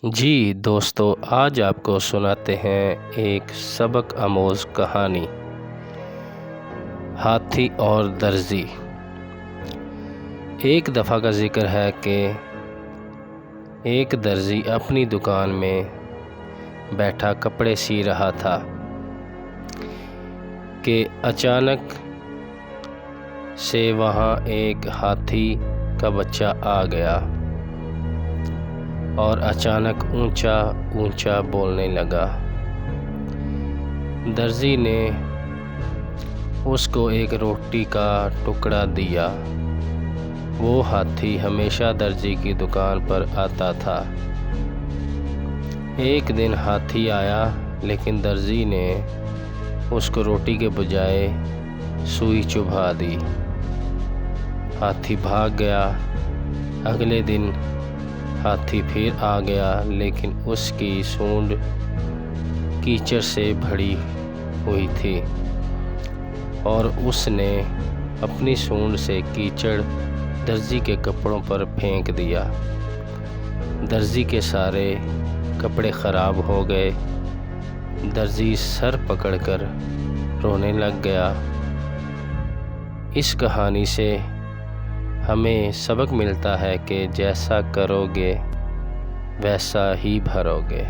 जी दोस्तों, आज आपको सुनाते हैं एक सबक आमोज़ कहानी, हाथी और दर्जी। एक दफ़ा का ज़िक्र है कि एक दर्जी अपनी दुकान में बैठा कपड़े सी रहा था कि अचानक से वहाँ एक हाथी का बच्चा आ गया और अचानक ऊंचा ऊंचा बोलने लगा। दर्जी ने उसको एक रोटी का टुकड़ा दिया। वो हाथी हमेशा दर्जी की दुकान पर आता था। एक दिन हाथी आया, लेकिन दर्जी ने उसको रोटी के बजाय सुई चुभा दी। हाथी भाग गया। अगले दिन हाथी फिर आ गया, लेकिन उसकी सूंड कीचड़ से भरी हुई थी और उसने अपनी सूंड से कीचड़ दर्जी के कपड़ों पर फेंक दिया। दर्जी के सारे कपड़े ख़राब हो गए। दर्जी सर पकड़कर रोने लग गया। इस कहानी से हमें सबक मिलता है कि जैसा करोगे वैसा ही भरोगे।